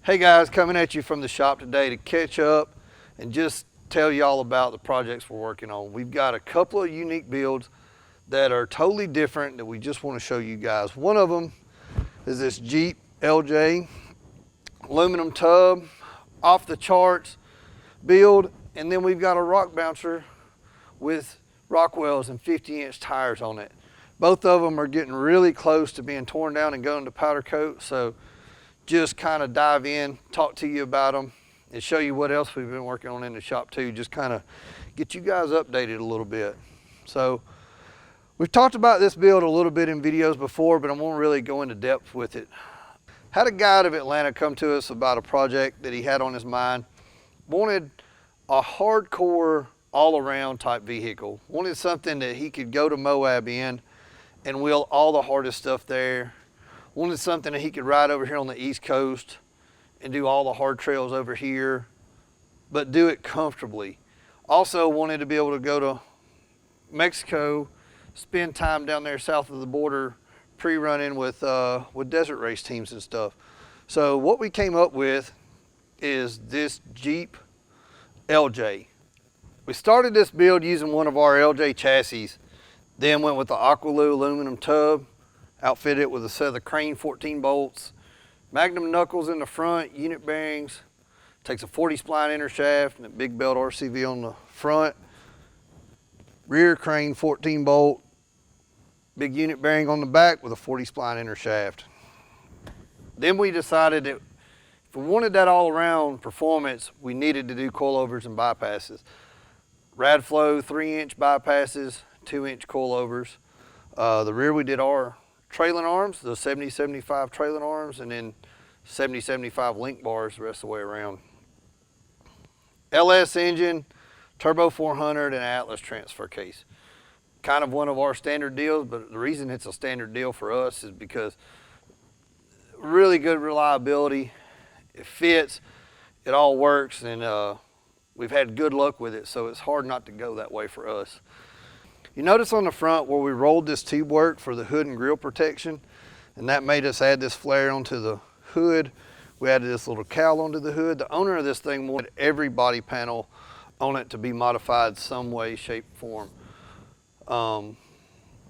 Hey guys, coming at you from the shop today to catch up and just tell you all about the projects we're working on. We've got a couple of unique builds that are totally different that we just want to show you guys. One of them is this Jeep LJ aluminum tub, off the charts build, and then we've got a rock bouncer with Rockwells and 50-inch tires on it. Both of them are getting really close to being torn down and going to powder coat, so just kind of dive in, talk to you about them, and show you what else we've been working on in the shop too, just kind of get you guys updated a little bit. So we've talked about this build a little bit in videos before, but I won't really go into depth with it. Had a guy out of Atlanta come to us about a project that he had on his mind. Wanted a hardcore all-around type vehicle. Wanted something that he could go to Moab in and wheel all the hardest stuff there. Wanted something that he could ride over here on the East Coast and do all the hard trails over here, but do it comfortably. Also wanted to be able to go to Mexico, spend time down there south of the border, pre-running with desert race teams and stuff. So what we came up with is this Jeep LJ. We started this build using one of our LJ chassis, then went with the Aqualu aluminum tub, outfitted it with a set of the Crane 14 bolts, Magnum knuckles in the front, unit bearings, takes a 40 spline inner shaft and a big belt RCV on the front, rear Crane 14 bolt, big unit bearing on the back with a 40 spline inner shaft. Then we decided that if we wanted that all around performance, we needed to do coilovers and bypasses. Radflo 3-inch bypasses, 2-inch coilovers. The rear we did our trailing arms, the 70-75 trailing arms, and then 70-75 link bars the rest of the way around. LS engine, turbo 400, and Atlas transfer case. Kind of one of our standard deals, but the reason it's a standard deal for us is because really good reliability. It fits, it all works, and we've had good luck with it, so it's hard not to go that way for us. You notice on the front where we rolled this tube work for the hood and grill protection, and that made us add this flare onto the hood. We added this little cowl onto the hood. The owner of this thing wanted every body panel on it to be modified some way, shape, form.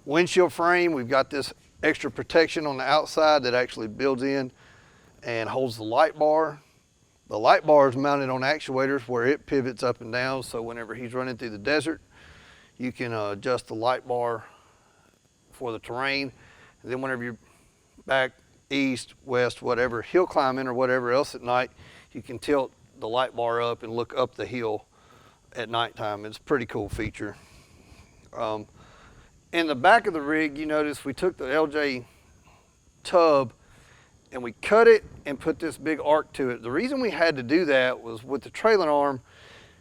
Windshield frame, we've got this extra protection on the outside that actually builds in and holds the light bar. The light bar is mounted on actuators where it pivots up and down, so whenever he's running through the desert, you can adjust the light bar for the terrain. And then whenever you're back east, west, whatever, hill climbing or whatever else at night, you can tilt the light bar up and look up the hill at nighttime. It's a pretty cool feature. In the back of the rig, you notice we took the LJ tub and we cut it and put this big arc to it. The reason we had to do that was with the trailing arm,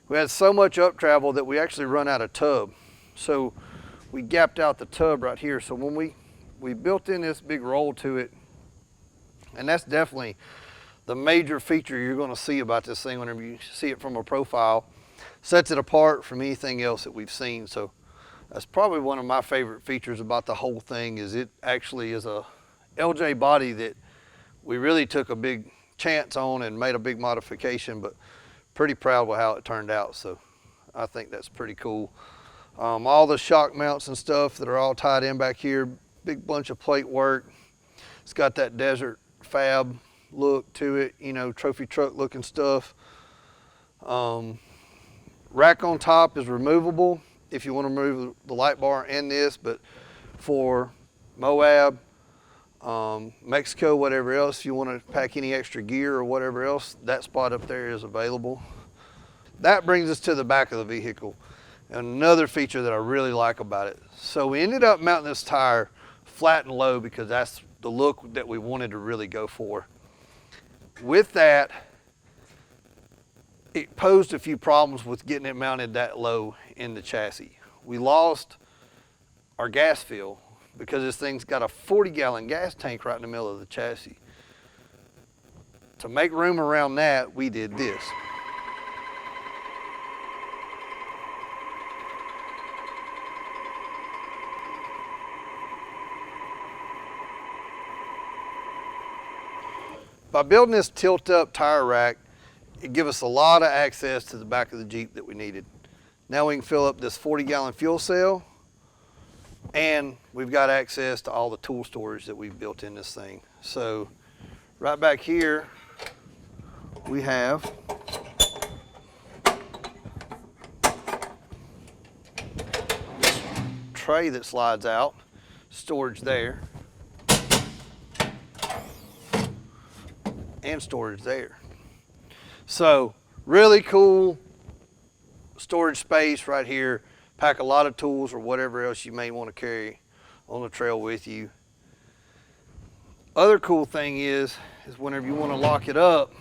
we had so much up travel that we actually run out of tub. So we gapped out the tub right here. So when we built in this big roll to it, and that's definitely the major feature you're gonna see about this thing whenever you see it from a profile, sets it apart from anything else that we've seen. So that's probably one of my favorite features about the whole thing, is it actually is a LJ body that we really took a big chance on and made a big modification, but pretty proud with how it turned out. So I think that's pretty cool. All the shock mounts and stuff that are all tied in back here, big bunch of plate work. It's got that desert fab look to it, you know, trophy truck looking stuff. Rack on top is removable if you want to remove the light bar and this, but for Moab, Mexico, whatever else, if you want to pack any extra gear or whatever else, that spot up there is available. That brings us to the back of the vehicle. Another feature that I really like about it. So we ended up mounting this tire flat and low because that's the look that we wanted to really go for. With that, it posed a few problems with getting it mounted that low in the chassis. We lost our gas fill because this thing's got a 40-gallon gas tank right in the middle of the chassis. To make room around that, we did this. By building this tilt-up tire rack, it gives us a lot of access to the back of the Jeep that we needed. Now we can fill up this 40-gallon fuel cell, and we've got access to all the tool storage that we've built in this thing. So right back here, we have tray that slides out, storage there, and storage there. So really cool storage space right here. Pack a lot of tools or whatever else you may want to carry on the trail with you. Other cool thing is whenever you want to lock it up,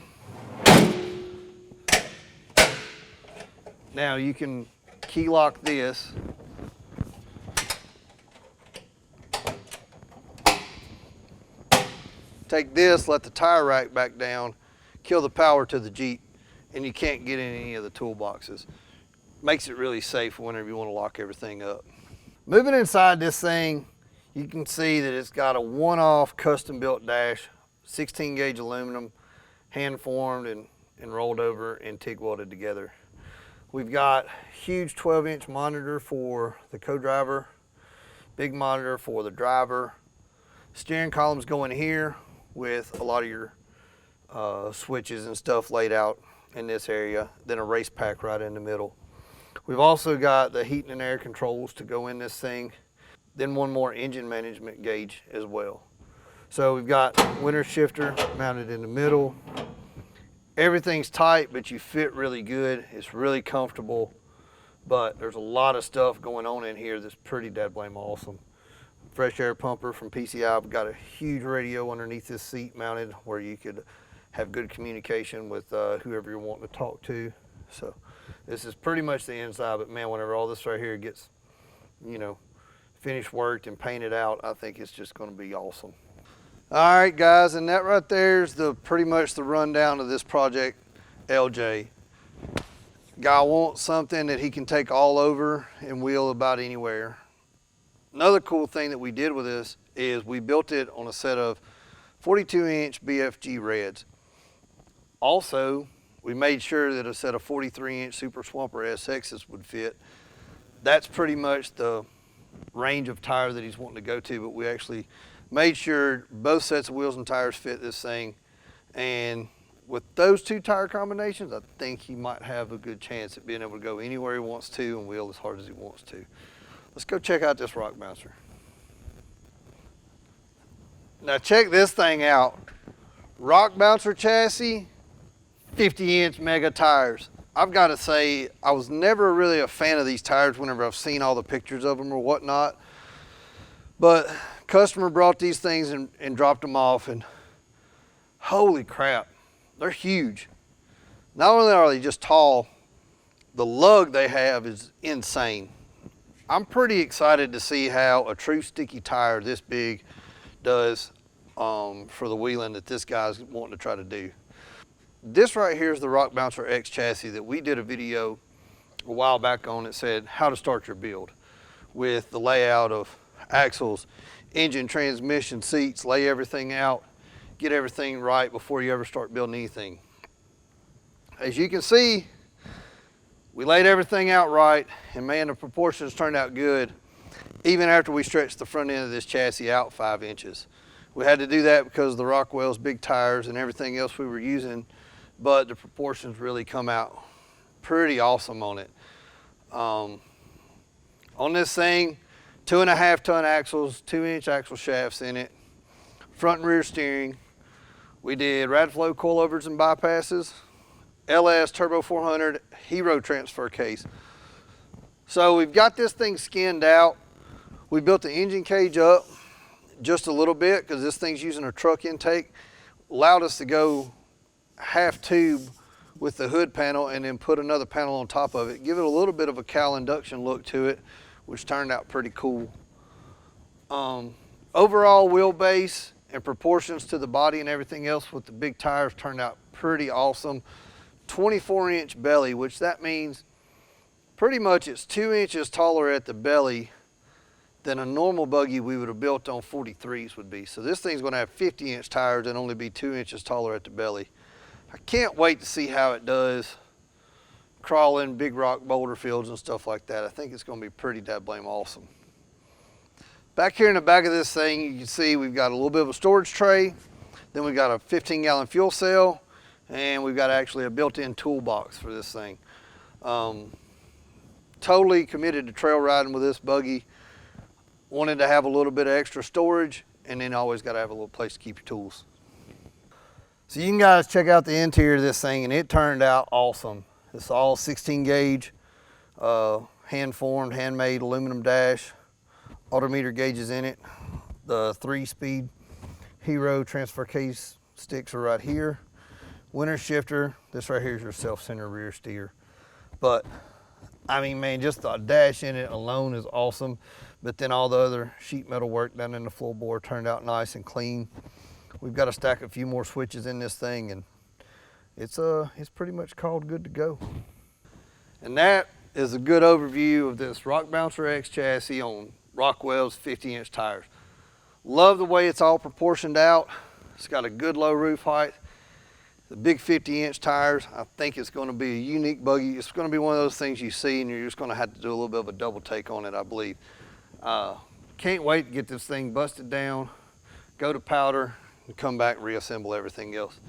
now you can key lock this. Take this, let the tire rack back down, kill the power to the Jeep, and you can't get in any of the toolboxes. Makes it really safe whenever you want to lock everything up. Moving inside this thing, you can see that it's got a one-off custom built dash, 16 gauge aluminum, hand formed and rolled over and TIG welded together. We've got huge 12-inch monitor for the co-driver, big monitor for the driver. Steering columns go in here with a lot of your switches and stuff laid out in this area, then a race pack right in the middle. We've also got the heating and air controls to go in this thing, then one more engine management gauge as well. So we've got winter shifter mounted in the middle. Everything's tight, but you fit really good. It's really comfortable, but there's a lot of stuff going on in here that's pretty dead blame awesome. Fresh air pumper from PCI. I've got a huge radio underneath this seat mounted where you could have good communication with whoever you're wanting to talk to. So this is pretty much the inside, but man, whenever all this right here gets, you know, finished worked and painted out, I think it's just going to be awesome. All right, guys, and that right there is pretty much the rundown of this project, LJ. Guy wants something that he can take all over and wheel about anywhere. Another cool thing that we did with this is we built it on a set of 42-inch BFG reds. Also, we made sure that a set of 43-inch Super Swamper SXs would fit. That's pretty much the range of tire that he's wanting to go to, but we actually made sure both sets of wheels and tires fit this thing. And with those two tire combinations, I think he might have a good chance at being able to go anywhere he wants to and wheel as hard as he wants to. Let's go check out this rock bouncer. Now check this thing out. Rock bouncer chassis, 50-inch mega tires. I've got to say, I was never really a fan of these tires whenever I've seen all the pictures of them or whatnot. But customer brought these things and dropped them off, and holy crap, they're huge. Not only are they just tall, the lug they have is insane. I'm pretty excited to see how a true sticky tire this big does for the wheeling that this guy's wanting to try to do. This right here is the Rock Bouncer X chassis that we did a video a while back on that said how to start your build with the layout of axles, engine, transmission, seats, lay everything out, get everything right before you ever start building anything. As you can see, we laid everything out right, and man, the proportions turned out good, even after we stretched the front end of this chassis out 5 inches. We had to do that because of the Rockwell's big tires and everything else we were using, but the proportions really come out pretty awesome on it. On this thing, 2.5 ton axles, 2-inch axle shafts in it, front and rear steering. We did Radflo coilovers and bypasses, LS Turbo 400 Hero transfer case. So we've got this thing skinned out. We built the engine cage up just a little bit because this thing's using a truck intake. Allowed us to go half tube with the hood panel and then put another panel on top of it. Give it a little bit of a cowl induction look to it, which turned out pretty cool. Overall wheelbase and proportions to the body and everything else with the big tires turned out pretty awesome. 24-inch belly, which that means pretty much it's 2 inches taller at the belly than a normal buggy we would have built on 43s would be. So this thing's going to have 50-inch tires and only be 2 inches taller at the belly. I can't wait to see how it does crawling big rock boulder fields and stuff like that. I think it's going to be pretty dadblame awesome. Back here in the back of this thing, you can see we've got a little bit of a storage tray. Then we've got a 15-gallon fuel cell, and we've got actually a built-in toolbox for this thing. Totally committed to trail riding with this buggy. Wanted to have a little bit of extra storage, and then always got to have a little place to keep your tools. So you can guys check out the interior of this thing, and it turned out awesome. It's all 16 gauge, hand-formed, handmade aluminum dash, odometer gauges in it. The 3-speed Hero transfer case sticks are right here. Winter shifter, this right here is your self-center rear steer. But I mean, man, just the dash in it alone is awesome. But then all the other sheet metal work down in the floorboard turned out nice and clean. We've got to stack a few more switches in this thing, and it's pretty much called good to go. And that is a good overview of this Rock Bouncer X chassis on Rockwell's 50-inch tires. Love the way it's all proportioned out. It's got a good low roof height. The big 50-inch tires, I think it's going to be a unique buggy. It's going to be one of those things you see and you're just going to have to do a little bit of a double take on it, I believe. Can't wait to get this thing busted down, go to powder, and come back and reassemble everything else.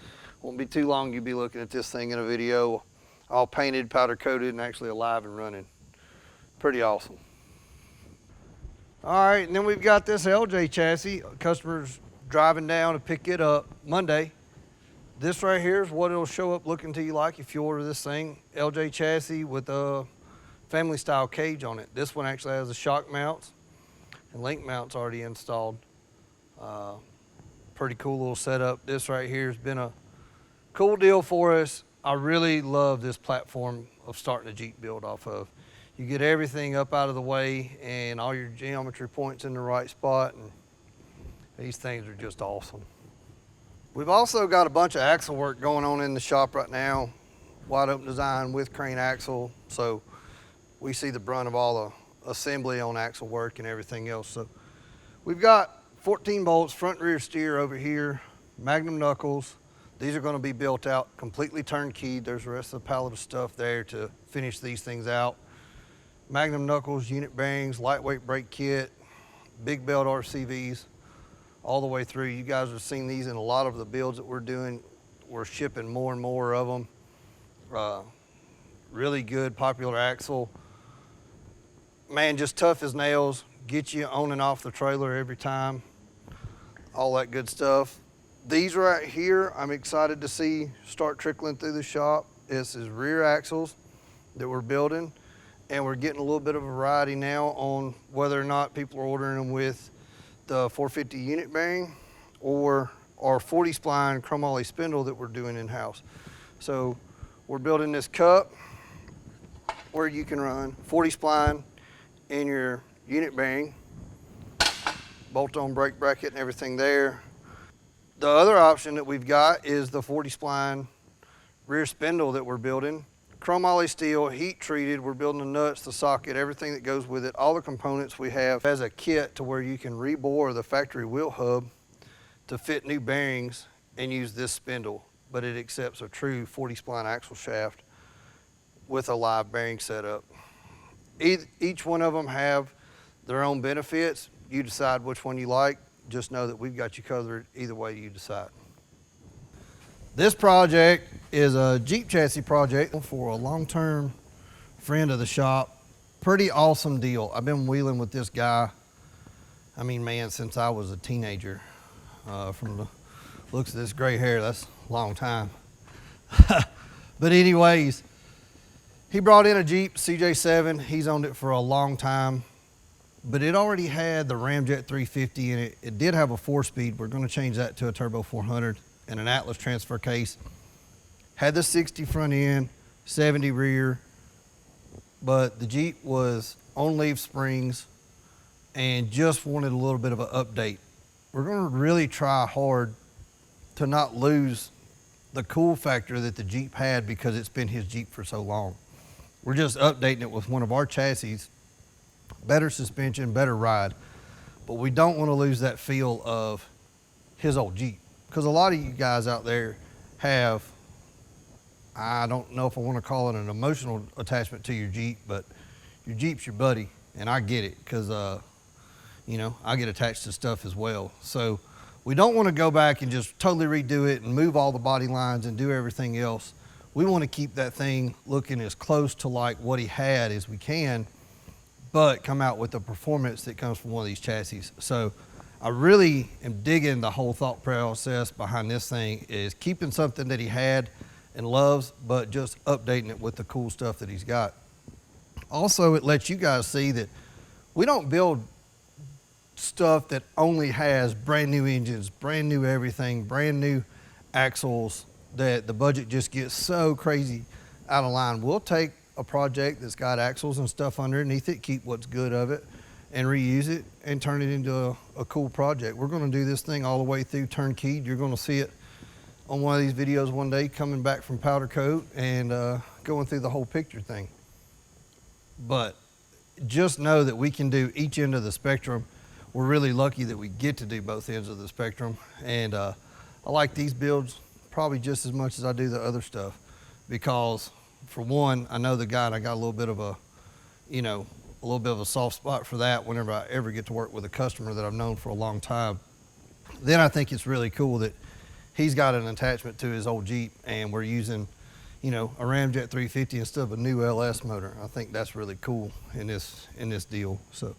Won't be too long, you'll be looking at this thing in a video, all painted, powder coated, and actually alive and running. Pretty awesome. All right, and then we've got this LJ chassis. Customers driving down to pick it up Monday. This right here is what it'll show up looking to you like if you order this thing. LJ chassis with a family style cage on it. This one actually has the shock mounts and link mounts already installed. Pretty cool little setup. This right here has been a cool deal for us. I really love this platform of starting a Jeep build off of. You get everything up out of the way and all your geometry points in the right spot, and these things are just awesome. We've also got a bunch of axle work going on in the shop right now. Wide open design with crane axle, so we see the brunt of all the assembly on axle work and everything else. So we've got 14 bolts, front rear steer over here, magnum knuckles. These are going to be built out completely turnkey. There's the rest of the pallet of stuff there to finish these things out. Magnum knuckles, unit bearings, lightweight brake kit, big belt RCVs, all the way through. You guys have seen these in a lot of the builds that we're doing. We're shipping more and more of them. Really good, popular axle. Man, just tough as nails. Get you on and off the trailer every time. All that good stuff. These right here, I'm excited to see start trickling through the shop. This is rear axles that we're building. And we're getting a little bit of a variety now on whether or not people are ordering them with the 450 unit bearing or our 40 spline chromoly spindle that we're doing in-house. So we're building this cup where you can run 40 spline in your unit bearing, bolt-on brake bracket and everything there. The other option that we've got is the 40 spline rear spindle that we're building. Chromoly steel, heat treated. We're building the nuts, the socket, everything that goes with it. All the components we have as a kit to where you can rebore the factory wheel hub to fit new bearings and use this spindle, but it accepts a true 40 spline axle shaft with a live bearing setup. Each one of them have their own benefits. You decide which one you like. Just know that we've got you covered either way you decide. This project is a Jeep chassis project for a long-term friend of the shop. Pretty awesome deal. I've been wheeling with this guy, I mean, man, since I was a teenager. From the looks of this gray hair, that's a long time. But anyways, he brought in a Jeep CJ7. He's owned it for a long time, but it already had the Ramjet 350 in it. It did have a 4-speed. We're going to change that to a Turbo 400 and an Atlas transfer case. Had the 60 front end, 70 rear, but the Jeep was on leaf springs and just wanted a little bit of an update. We're going to really try hard to not lose the cool factor that the Jeep had because it's been his Jeep for so long. We're just updating it with one of our chassis better suspension, better ride. But we don't want to lose that feel of his old Jeep. Because a lot of you guys out there have, I don't know if I want to call it an emotional attachment to your Jeep, but your Jeep's your buddy, and I get it, because you know, I get attached to stuff as well. So we don't want to go back and just totally redo it and move all the body lines and do everything else. We want to keep that thing looking as close to like what he had as we can, but come out with the performance that comes from one of these chassis. So I really am digging the whole thought process behind this thing, is keeping something that he had and loves, but just updating it with the cool stuff that he's got. Also, it lets you guys see that we don't build stuff that only has brand new engines, brand new everything, brand new axles, that the budget just gets so crazy out of line. We'll take a project that's got axles and stuff underneath it, keep what's good of it, and reuse it and turn it into a cool project. We're gonna do this thing all the way through turnkeyed. You're gonna see it on one of these videos one day, coming back from powder coat and going through the whole picture thing. But just know that we can do each end of the spectrum. We're really lucky that we get to do both ends of the spectrum. And I like these builds probably just as much as I do the other stuff, because for one, I know the guy, and I got a little bit of a, you know, a little bit of a soft spot for that whenever I ever get to work with a customer that I've known for a long time. Then I think it's really cool that he's got an attachment to his old Jeep, and we're using, you know, a Ramjet 350 instead of a new LS motor. I think that's really cool in this deal. So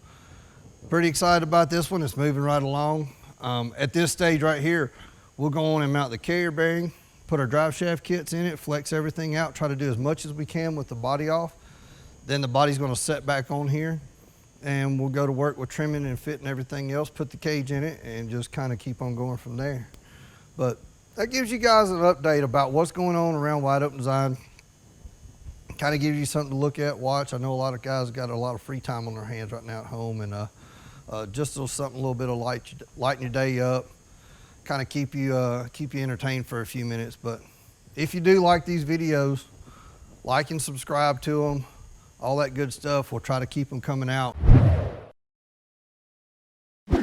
pretty excited about this one. It's moving right along. At this stage right here, we'll go on and mount the carrier bearing, put our drive shaft kits in it, flex everything out, try to do as much as we can with the body off. Then the body's gonna set back on here, and we'll go to work with trimming and fitting everything else, put the cage in it, and just kind of keep on going from there. But that gives you guys an update about what's going on around Wide Open Design. Kind of gives you something to look at, watch. I know a lot of guys got a lot of free time on their hands right now at home, and just something, a little bit of lighten your day up, kind of keep you entertained for a few minutes. But if you do like these videos, like and subscribe to them, all that good stuff. We'll try to keep them coming out.